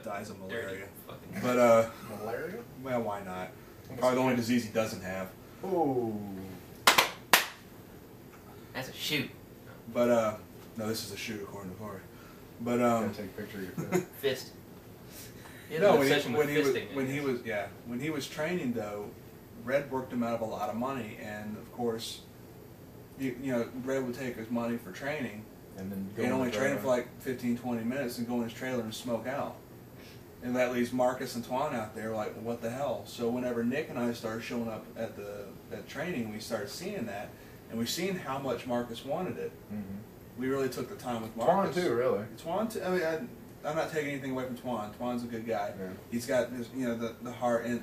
dies of malaria. Fucking But, Malaria? well, why not? Probably the only disease he doesn't have. Ooh. That's a shoot. But, no, this is a shoot according to Corey. But, Gotta take a picture of your fist. Fist. He has no, an obsession with fisting, when he was training though, Red worked him out of a lot of money, and of course, you know, Red would take his money for training, And then and only train him for like 15, 20 minutes, and go in his trailer and smoke out. And that leaves Marcus and Twan out there like, what the hell? So whenever Nick and I started showing up at training, we started seeing that, and we seen how much Marcus wanted it. Mm-hmm. We really took the time with Marcus. Twan too, really. Twan too. I mean, I'm not taking anything away from Twan. Twan's a good guy. Yeah. He's got this, you know, the heart and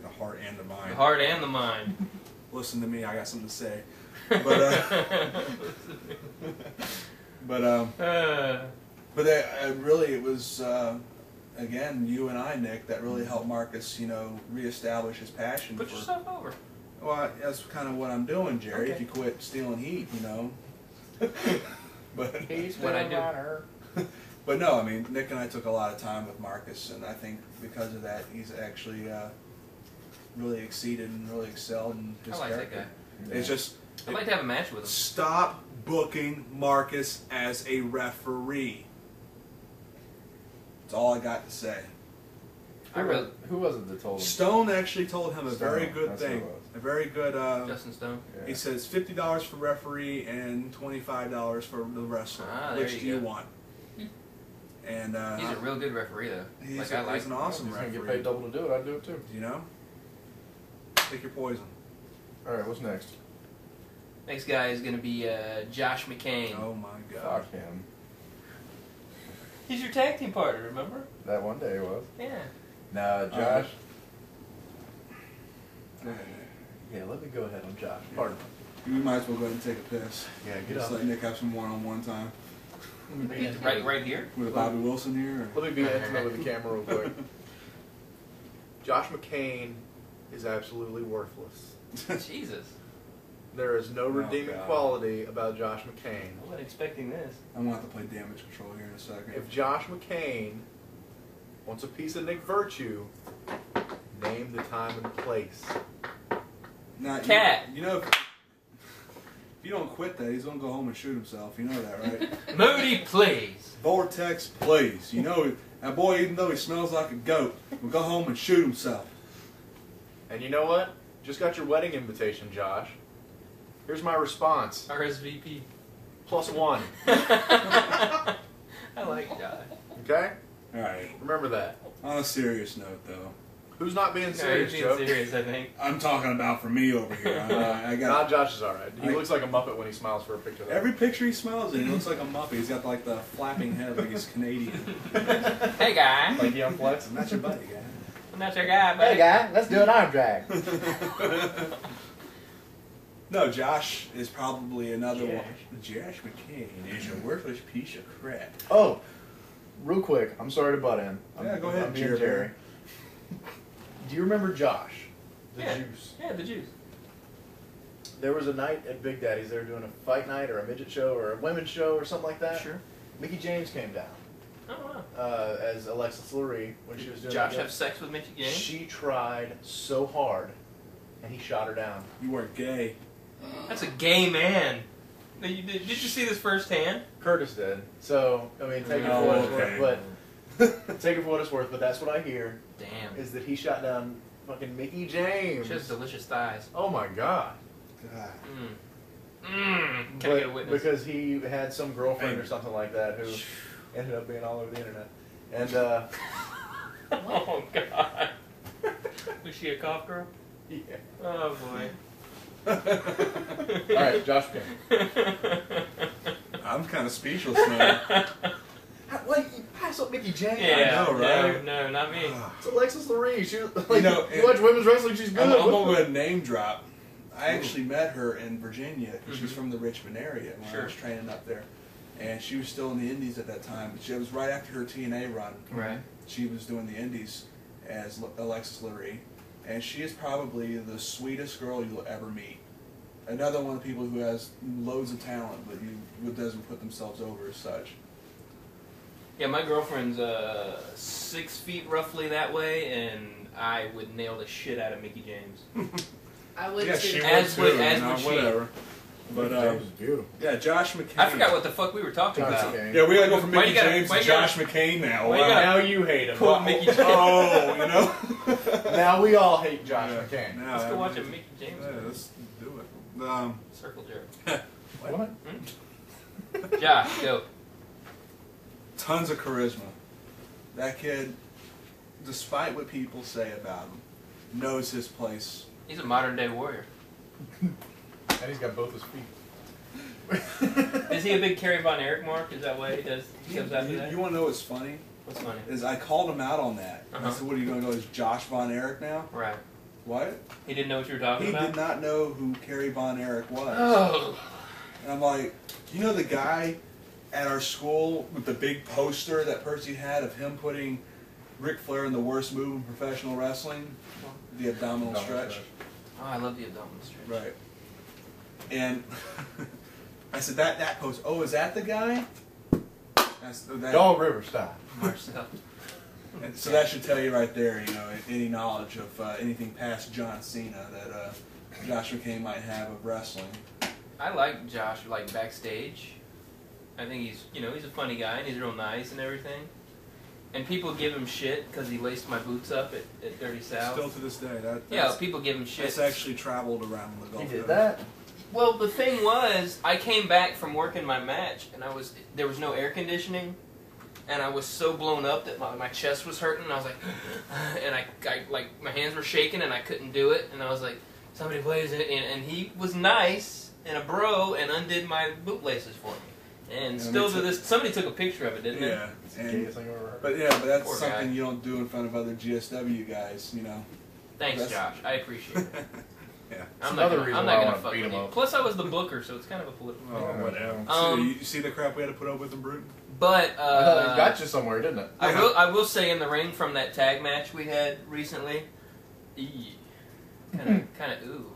the heart and the mind. The heart and the mind. Listen to me, I got something to say. But really, it was again you and I, Nick, that really helped Marcus, you know, reestablish his passion. Put yourself over. Well, that's kind of what I'm doing, Jerry. Okay. If you quit stealing heat, you know. But He's what I do. runner. But no, I mean, Nick and I took a lot of time with Marcus, and I think because of that, he's actually really exceeded and really excelled in his I like character. that guy. It's just I'd like to have a match with him. stop booking Marcus as a referee. That's all I got to say. Who was it that told him? Stone actually told him a very Stone, good that's who thing. it was. A very good. Justin Stone. Yeah. He says $50 for referee and $25 for the wrestler. Ah, there Which you do you go. want? And He's a real good referee, though. he's I like an awesome He's gonna referee. get paid double to do it. I'd do it too. You know? Pick your poison. All right, what's next? Next guy is going to be Josh McCain. Oh my God. Fuck him. He's your tag team partner, remember? That one day it was. Yeah. Nah, Josh. Go ahead, Nick. Yeah, let me go ahead on Josh. Pardon. You might as well go ahead and take a piss. Yeah, get Just up. let Nick have some one-on-one time. Right here? With Bobby Wilson here? Or? Let me be intimate with the camera real quick. Josh McCain is absolutely worthless. Jesus. There is no redeeming God. quality about Josh McCain. I wasn't expecting this. I'm going to have to play damage control here in a second. If Josh McCain wants a piece of Nick Virtue, name the time and place. Now, Cat. You know, if you don't quit that, he's going to go home and shoot himself. You know that, right? Moody, please. Vortex, please. You know, that boy, even though he smells like a goat, will go home and shoot himself. And you know what? Just got your wedding invitation, Josh. Here's my response. RSVP. +1. I like Josh. Okay? All right. Remember that. On a serious note, though, Who's not being Yeah, serious, he's Joe? being serious, I think. I'm talking about for me over here. I got Not Josh is alright. He I- looks like a Muppet when he smiles for a picture. every picture he smiles in. He looks like a Muppet. He's got like the flapping head, like he's Canadian. Hey, guy. Like Young Flex. I'm not your buddy, guy. I'm not your guy, buddy. guy, let's do an arm drag. No, Josh is probably another Josh. one. Josh McCain is a worthless piece of crap. Oh, real quick, I'm sorry to butt in. Yeah, go ahead, I'm being Jerry. Jerry. Do you remember Josh? The Yeah. Juice. Yeah, the Jews. There was a night at Big Daddy's. They were doing a fight night or a midget show or a women's show or something like that. Sure. Mickey James came down Oh, wow. as Alexis Lurie when she was doing Josh that. have sex with Mickey James? She tried so hard, and he shot her down. You weren't gay. That's a gay man. Did you see this firsthand? Curtis did. So, I mean, take it for Oh, what it's okay. worth, but take it for what it's worth. But that's what I hear Damn. is that he shot down fucking Mickey James. She has delicious thighs. Oh my God! God. Can I get a witness? Because he had some girlfriend or something like that who ended up being all over the internet, and Oh, God. Was she a cough girl? yeah. Oh, boy. All right, Josh King. I'm kind of speechless now. Wait, you pass up Mickey James? Yeah, I know, right? No, not me. It's Alexis Lurie. She, like, know, you watch women's wrestling, she's good. I'm going to name drop. I actually met her in Virginia because she's from the Richmond area when I was training up there. And she was still in the Indies at that time. It was right after her TNA run. Right. She was doing the Indies as Alexis Lurie. And she is probably the sweetest girl you'll ever meet. Another one of the people who has loads of talent, but who doesn't put themselves over as such. Yeah, my girlfriend's 6 feet roughly that way, and I would nail the shit out of Mickey James. I would Yeah, too. she would As too. would- you as know, would she. whatever. But James is beautiful. yeah, Josh McCain. I forgot what the fuck we were talking Josh about. McCain. Yeah, we gotta go from Why Mickey you gotta- James why to you gotta- Josh McCain now. why you Wow. gotta- Now you hate him. Pull Mickey James. Oh, you know. Now we all hate Josh Yeah. McCain. Now, Let's go I watch a mean, Mickey James Yeah, movie. let's do it. Circle jerk. What? Josh, go. Tons of charisma. That kid, despite what people say about him, knows his place. He's a modern day warrior. And he's got both his feet. Is he a big Kerry Von Erich mark? Is that why he does? He comes after that. You want to know what's funny? What's funny? Is I called him out on that. I Uh-huh. said, "What are you going to go as Josh Von Erich now?" Right. What? He didn't know what you were talking He about. did not know who Kerry Von Erich was. Oh. And I'm like, you know the guy at our school with the big poster that Percy had of him putting Ric Flair in the worst move in professional wrestling? The abdominal stretch. Oh, I love the abdominal stretch. Right. And I said, that post, oh, is that the guy? Dog River style. Marcel. And so that should tell you right there, you know, any knowledge of anything past John Cena that Josh McCain might have of wrestling. I like Josh, like, backstage. I think he's, he's a funny guy, and he's real nice and everything. And people give him shit because he laced my boots up at Dirty South. Still to this day, Yeah, people give him shit. It's actually traveled around the Gulf He did Coast. that? Well, the thing was, I came back from working my match, and there was no air conditioning, and I was so blown up that my chest was hurting, and I was like, and I like, my hands were shaking, and I couldn't do it, and I was like, somebody plays it, and he was nice, and a bro, and undid my bootlaces for me. And still to this, somebody took a picture of it, didn't they? Yeah. It's the gayest thing I've ever heard. But that's Poor something guy. you don't do in front of other GSW guys, you know. Thanks, That's- Josh. I appreciate it. Yeah. I'm another not reason why I gonna wanna fuck beat with him you. up. Plus, I was the booker, so it's kind of a political Oh, thing. whatever. You see the crap we had to put up with in Bruton? But it got you somewhere, didn't it? I will say in the ring from that tag match we had recently, kind of ooh,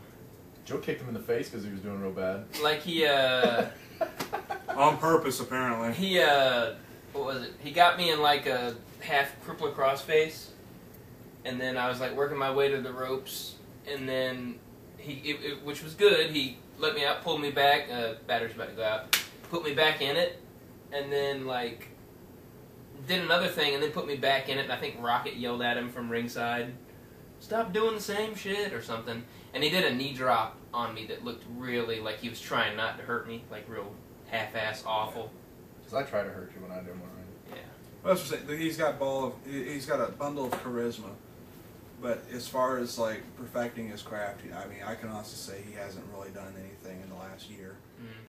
Joe kicked him in the face because he was doing real bad. like he On purpose, apparently. what was it? He got me in like a half crippler crossface, and then I was like working my way to the ropes, and then which was good. He let me out, pulled me back. Battery's about to go out. Put me back in it, and then like did another thing, and then put me back in it. And I think Rocket yelled at him from ringside, "Stop doing the same shit" or something. And he did a knee drop on me that looked really like he was trying not to hurt me, like real half-ass awful. Because I try to hurt you when I do mine. Yeah. Well, that's what I'm saying. He's got a bundle of charisma. But as far as like perfecting his craft, I mean, I can honestly say he hasn't really done anything in the last year.